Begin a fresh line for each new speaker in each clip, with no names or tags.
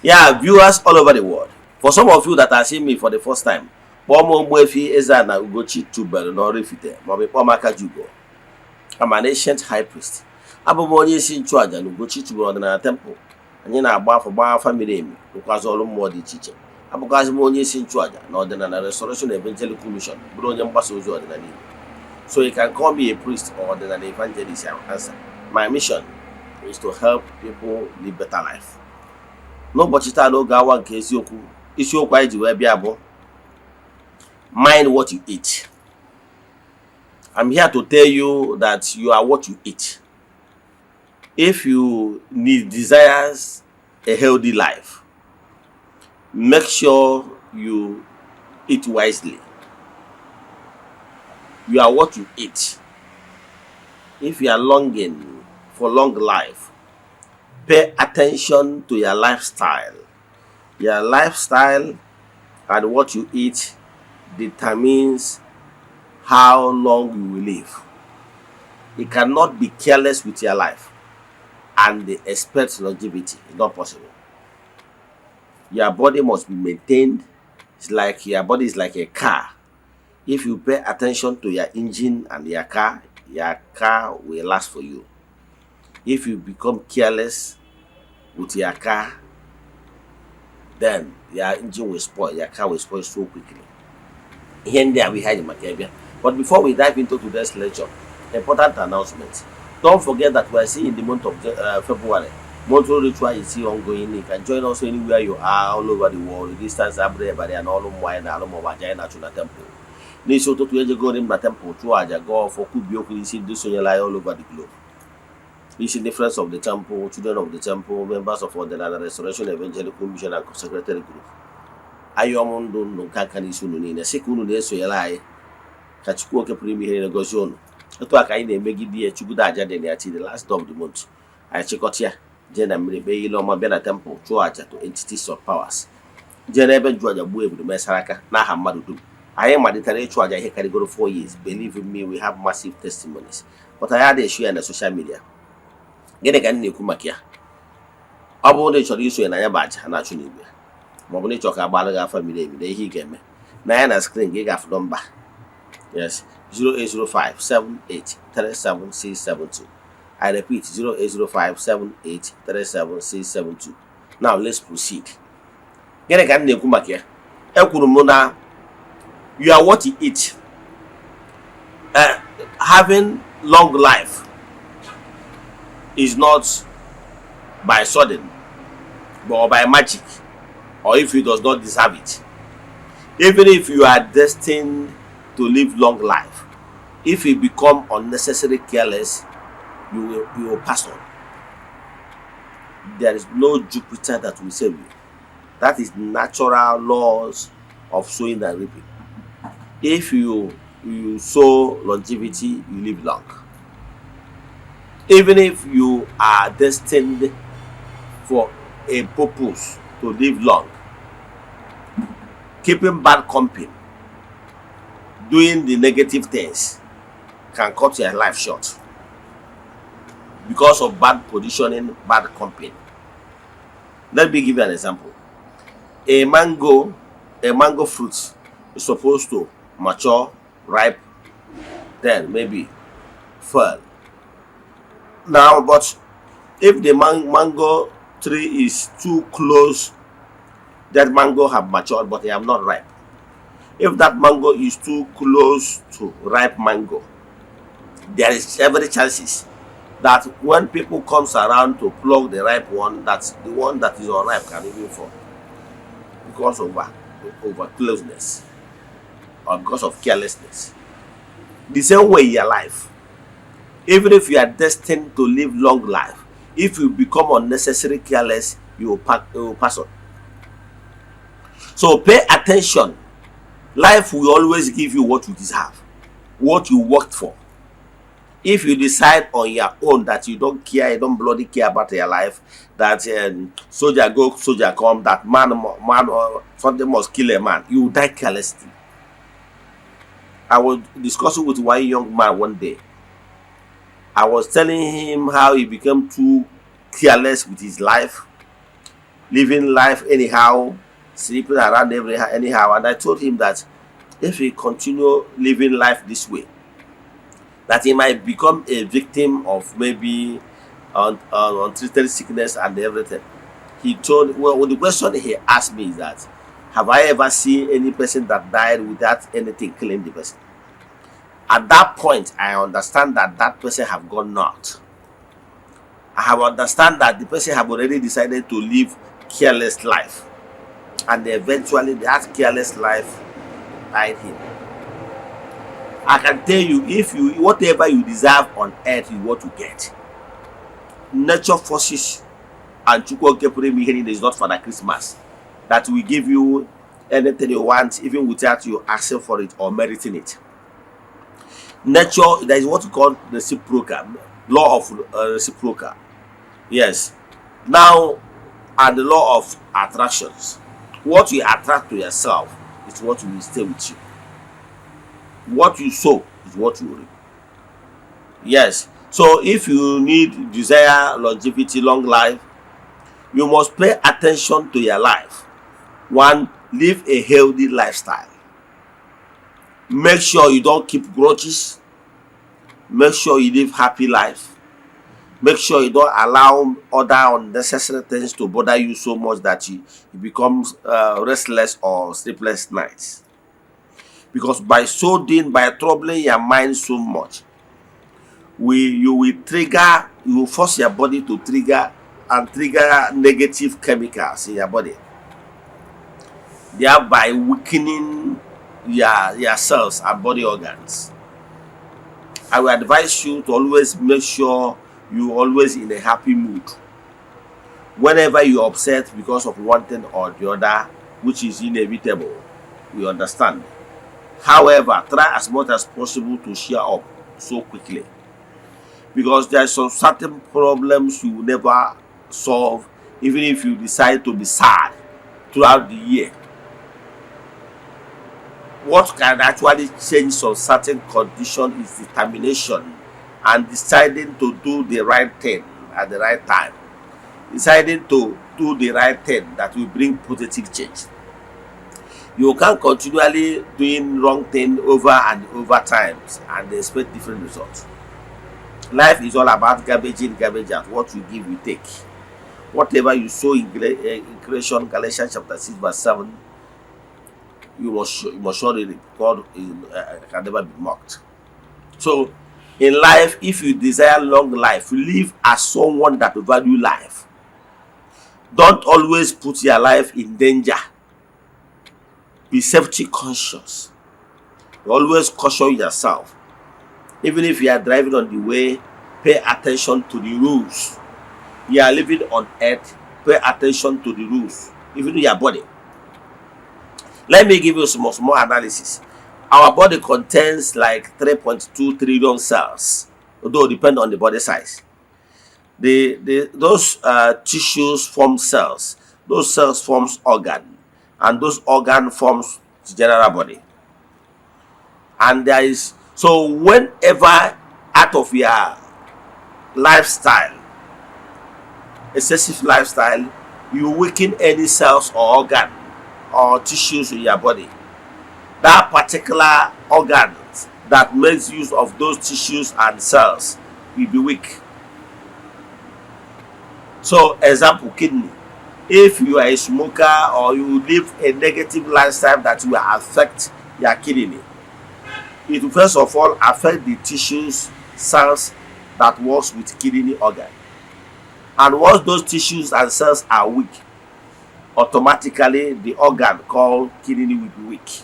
Yeah, viewers all over the world. For some of you that are seeing me for the first time, Ogbuefi Eze-Ana ugochitubelu na Oraifite ma ọ bụ Kpọmaka Jugo. I'm an ancient high priest. Abụ m onye isi nchụaja na ugochitubelu ọdịnala temple. Anyị na-agba afọ gbaa afa miri emi rụkwazị ọrụ mmụọ dị iche iche. Abụkwazị m onye isi nchụaja na ọdịnala Restoration Evangelical Mission, bụrụ onye mgbasa ozi ọdịnala Igbo. So you can call me a priest or ọdịnala evangelist. I will answer. My mission is to help people live better life. N'ụbọchị taa n'oge awa nke eziokwu, isiokwu anyị ji wee bịa bụ mind what you eat. I'm here to tell you that you are what you eat. If you desires a healthy life, make sure you eat wisely. You are what you eat. If you are longing for long life, pay attention to your lifestyle. Your lifestyle and what you eat determines how long you will live. You cannot be careless with your life and expect longevity. It's not possible. Your body must be maintained. It's like your body is like a car. If you pay attention to your engine and your car will last for you. If you become careless with your car, then your engine will spoil, your car will spoil so quickly. Here and there we had in Macabia. But before we dive into today's lecture, important announcement. Don't forget that we are seeing in the month of February. Monthly ritual is still ongoing. You can join us anywhere you are all over the world. The distance everybody and all of wine and all of vagina to the temple. This auto to go in the temple to Aja go for could be open all over the globe. This is the friends of the temple, children of the temple, members of the Restoration Evangelical Mission and Secretary Group. Ayomondo no kankani sunu ni na sekunu na eso yelai ka chukwu oke pụrụ ime ihe negozi unu otu aka anyị na-emegide ya chukwu aja dị na the last of the month anyị chịkọta ya jee na mmiri kpee ile ọma bịa na temple chụọ aja to entities of powers jee n'ebe njụ aja gbuo ebudo mesara aka n'aha mmadụ dum anyị malitere ịchụ aja ihe karịgoro 4 years. Believe me, we have massive testimonies, but I had a share na social media. Gịnị ka m na-ekwu maka ya? Ọ bụrụ na ị chọrọ iso ya na ya bụ aja na-achụ n'igwe, ma ọ bụ na ị chọrọ ka agbara gị afa miri emi na ihe ị ga-eme na ya na screen gị ga-afụ nọmba. Yes, 08057837672. I repeat, 08057837672. Now let's proceed. Gịnị ka m na-ekwu maka ya? Ekwuru m na you are what you eat. Having long life is not by sudden but by magic, or if you does not deserve it. Even if you are destined to live long life, if you become unnecessarily careless, you will pass on. There is no Jupiter that will save you. That is natural laws of sowing and reaping. If you sow longevity, you live long. Even if you are destined for a purpose to live long, keeping bad company, doing the negative things can cut your life short because of bad positioning, bad company. Let me give you an example. A mango fruit is supposed to mature, ripe, then maybe fall. Now, but if the mango tree is too close, that mango have matured but they have not ripe. If that mango is too close to ripe mango, there is every chances that when people comes around to pluck the ripe one, that's the one that is unripe can even fall because of over closeness or because of carelessness. The same way in your life, even if you are destined to live long life, if you become unnecessarily careless, you will pass on. So pay attention. Life will always give you what you deserve, what you worked for. If you decide on your own that you don't care, you don't bloody care about your life, that soldier go, soldier come, that man or something must kill a man, you will die carelessly. I was discussing with one young man one day. I was telling him how he became too careless with his life, living life anyhow, sleeping around anyhow. And I told him that if he continue living life this way, that he might become a victim of maybe untreated sickness and everything. He told, well, the question he asked me is that, have I ever seen any person that died without anything killing the person? At that point, I understand that that person have gone north. I have understand that the person have already decided to live careless life, and eventually that careless life died him. I can tell you, if you whatever you deserve on earth is what you get. Nature forces and Chukwu is not for the Christmas that will give you anything you want even without you asking for it or meriting it. Nature, there is what we call reciprocal, law of reciprocal. Yes. Now, and the law of attractions. What you attract to yourself is what will stay with you. What you sow is what you reap. Yes. So if you desire longevity, long life, you must pay attention to your life. One, live a healthy lifestyle. Make sure you don't keep grudges. Make sure you live happy life. Make sure you don't allow other unnecessary things to bother you so much that you become restless or sleepless nights. Because by so doing, by troubling your mind so much, you will force your body to trigger negative chemicals in your body, thereby weakening your cells and body organs. I will advise you to always make sure you always in a happy mood. Whenever you're upset because of one thing or the other, which is inevitable, we understand. However, try as much as possible to cheer up so quickly, because there are some certain problems you will never solve even if you decide to be sad throughout the year. What can actually change some certain condition is determination and deciding to do the right thing at the right time. Deciding to do the right thing that will bring positive change. You can't continually doing wrong thing over and over times and expect different results. Life is all about garbage in, garbage out. What you give, you take. Whatever you sow in creation, Galatians chapter 6 verse 7, you must surely reap. God can never be mocked. So, in life, if you desire long life, live as someone that value life. Don't always put your life in danger. Be safety conscious. Always caution yourself. Even if you are driving on the way, pay attention to the rules. You are living on earth, pay attention to the rules, even your body. Let me give you some more analysis. Our body contains like 3.2 trillion cells, although depend on the body size. Those tissues form cells. Those cells forms organ, and those organ forms the general body. And there is, so whenever out of your lifestyle, excessive lifestyle, you weaken any cells or organ or tissues in your body, that particular organ that makes use of those tissues and cells will be weak. So, example, kidney. If you are a smoker or you live a negative lifestyle that will affect your kidney, it will first of all affect the tissues, cells that works with kidney organ. And once those tissues and cells are weak, automatically the organ called kidney will be weak.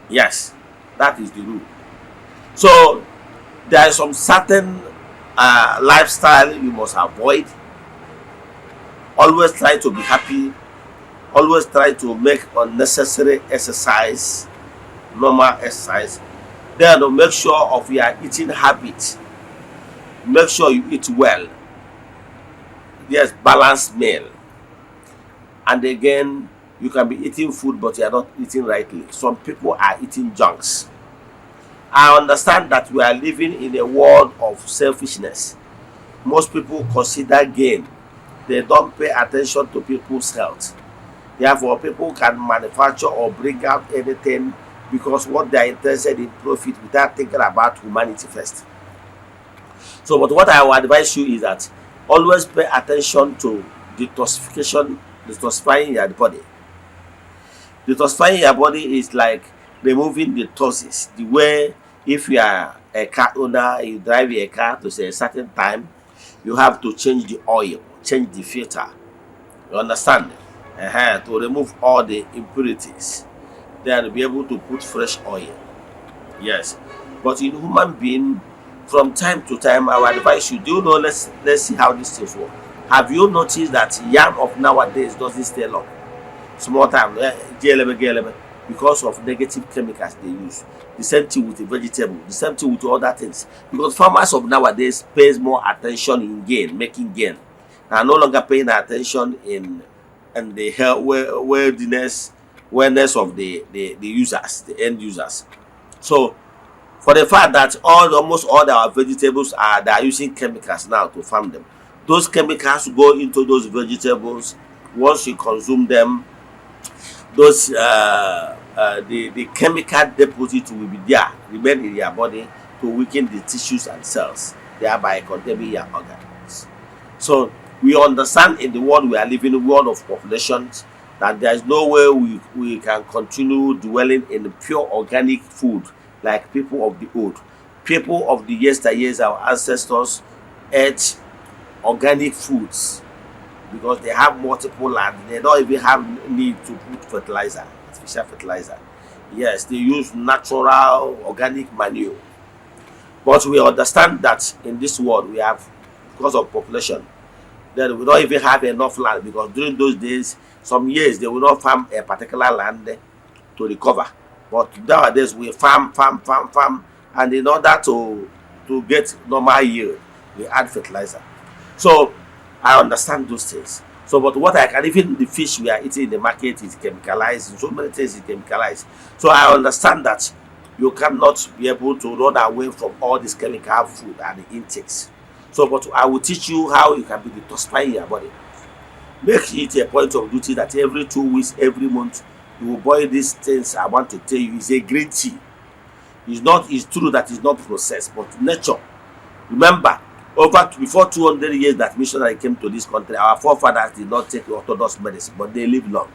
Yes, that is the rule. So there is some certain lifestyle you must avoid. Always try to be happy. Always try to make unnecessary exercise, normal exercise. Then to make sure of your eating habits. Make sure you eat well. Yes, balanced meal. And again, you can be eating food but you are not eating rightly. Some people are eating junks. I understand that we are living in a world of selfishness. Most people consider gain they don't pay attention to people's health. Therefore, people can manufacture or bring out anything because what they are interested in profit without thinking about humanity first. So, but what I will advise you is that always pay attention to detoxification, detoxifying your body. Detoxifying your body is like removing the toxins. The way if you are a car owner, you drive a car to say a certain time, you have to change the oil, change the filter. You understand? To remove all the impurities. Then be able to put fresh oil. Yes. But in human being, from time to time, I will advise you, do you know, let's see how these things work. Have you noticed that yam of nowadays doesn't stay long? Small time, because of negative chemicals they use. The same thing with the vegetable, the same thing with other things. Because farmers of nowadays pays more attention in gain, making gain. Are no longer paying attention in and the health wellness of the users, the end users. So for the fact that almost all our vegetables they are using chemicals now to farm them. Those chemicals go into those vegetables. Once you consume them, those the chemical deposit will be there, remain in your body to weaken the tissues and cells, thereby condemning your organs. So we understand in the world we are living, a world of populations, that there is no way we can continue dwelling in pure organic food like people of the old. People of the yesteryears, our ancestors, ate organic foods because they have multiple land. They don't even have need to put fertilizer, artificial fertilizer. Yes, they use natural organic manure. But we understand that in this world we have, because of population, then we don't even have enough land, because during those days, some years they will not farm a particular land to recover. But nowadays we farm, and in order to get normal yield, we add fertilizer. So I understand those things. So, but what I can, even the fish we are eating in the market is chemicalized. So many things is chemicalized. So I understand that you cannot be able to run away from all this chemical food and the intakes. So, but I will teach you how you can be detoxifying your body. Make it a point of duty that every 2 weeks, every month, you will boil these things I want to tell you. Is a green tea. It's true that it's not processed, but nature. Remember, before 200 years that missionary came to this country, our forefathers did not take orthodox medicine, but they live long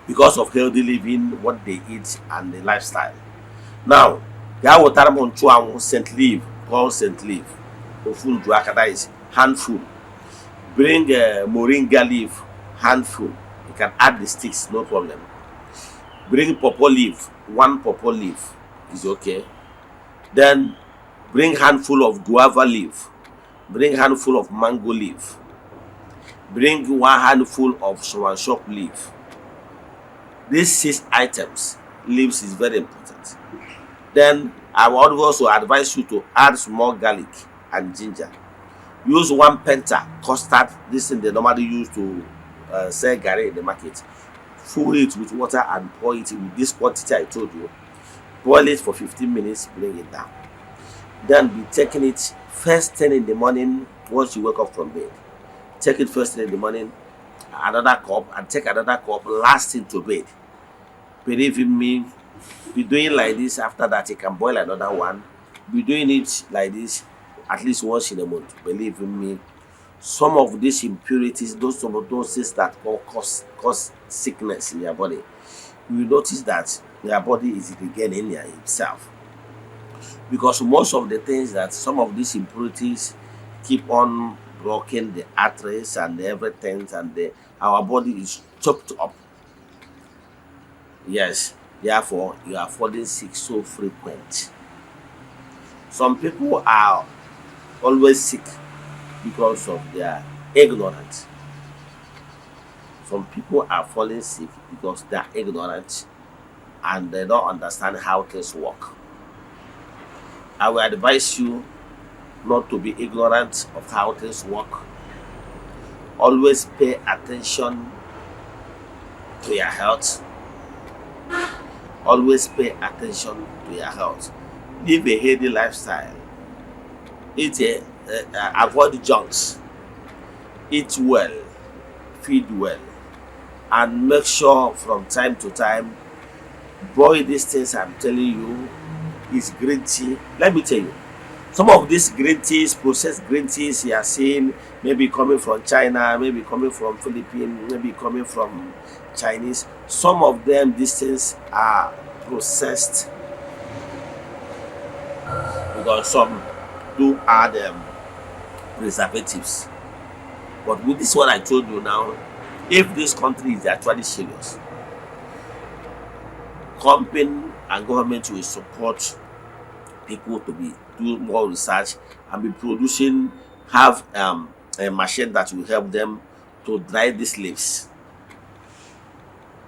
because of healthy living, what they eat, and the lifestyle. Now, scent leaf, called scent leaf. That is handful. Bring moringa leaf, handful. You can add the sticks, no problem. Bring pawpaw leaf, one pawpaw leaf is okay. Then bring handful of guava leaf. Bring handful of mango leaf. Bring one handful of shop leaf. These 6 items, leaves is very important. Then I would also advise you to add small garlic and ginger. Use 1 penta custard. This thing they normally use to sell garri in the market. Fill it with water and pour it with this quantity I told you. Boil it for 15 minutes, bring it down. Then be taking it first thing in the morning once you wake up from bed. Take it first thing in the morning, another cup, and take another cup last into bed. Believe in me, be doing like this. After that, you can boil another one. Be doing it like this at least once in a month. Believe in me, some of these impurities, some of those things that cause sickness in your body, you will notice that your body is regaining itself. Because most of the things that some of these impurities keep on blocking the arteries and everything, and our body is choked up. Yes, therefore you are falling sick so frequent. Some people are always sick because of their ignorance. Some people are falling sick because they are ignorant and they don't understand how things work. I will advise you not to be ignorant of how things work. Always pay attention to your health. Always pay attention to your health. Live a healthy lifestyle. Avoid junks. eat well, feed well, and make sure from time to time boil these things I'm telling you is green tea. Let me tell you, some of these green teas, processed green teas you are seeing, maybe coming from China, maybe coming from Philippines, maybe coming from Chinese. Some of them, these things are processed because some do add preservatives. But with this one I told you now, if this country is actually serious, company and government will support people to be do more research and be producing, have a machine that will help them to dry these leaves,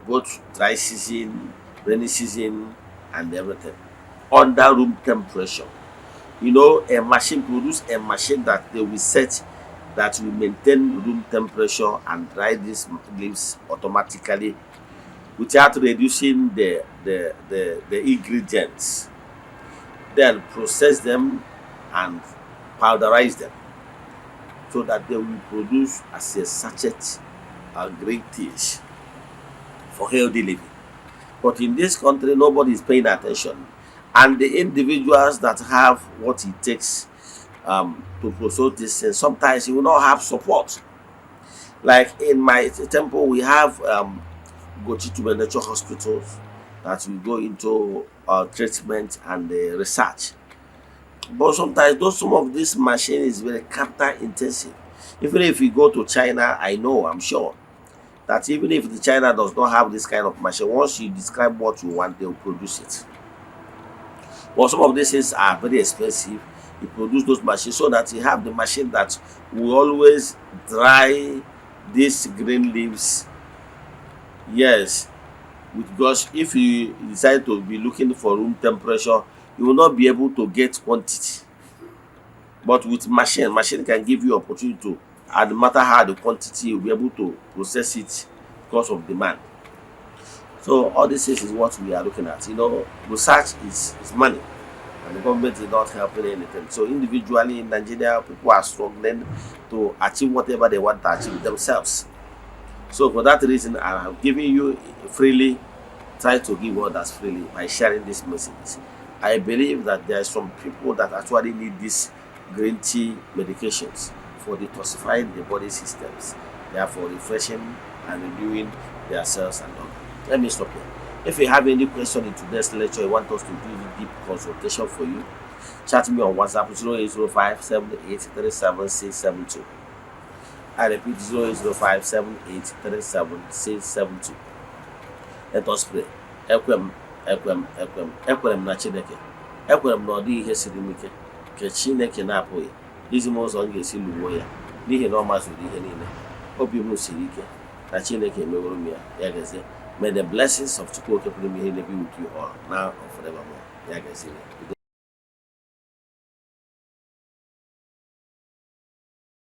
both dry season, rainy season, and everything under room temperature. You know, a machine produce a machine that they will set that will maintain room temperature and dry these leaves automatically without reducing the ingredients, then process them and powderize them so that they will produce as a sachet green teas for healthy living. But in this country, nobody is paying attention. And the individuals that have what it takes to process this thing, sometimes you will not have support. Like in my temple, we have ugochitubelu nature hospitals that we go into treatment and research. But sometimes those some of this machine is very capital intensive. Even if you go to China, I know, I'm sure that even if the China does not have this kind of machine, once you describe what you want, they will produce it. But some of these things are very expensive. You produce those machines so that you have the machine that will always dry these green leaves. Yes, because if you decide to be looking for room temperature, you will not be able to get quantity. But with machine can give you opportunity to, and no matter how the quantity, you'll be able to process it because of demand. So all this is what we are looking at. You know, research is money, and the government is not helping anything. So individually in Nigeria, people are struggling to achieve whatever they want to achieve themselves. So for that reason, I have given you freely, try to give others freely by sharing these messages. I believe that there are some people that actually need these green tea medications for detoxifying the body systems, therefore refreshing and renewing their cells and all. Let me stop here. If you have any question in today's lecture, you want us to do a deep consultation for you, chat me on WhatsApp 0805 7837672. I repeat 0805 7837672. Let us pray. Ekwem na Chineke. Ekwem na ọ dị ihe siri m ike nke Chineke na-apụghị izi m ụzọ m ga-esi lụgbuo ya n'ihi na ọ mazuru ihe niile. Obi m siri ike na Chineke emeworo m ya. Ya gazie. May the blessings of Chukwu Okike pụrụ m ihe be with you all now and forevermore. Ya gazie.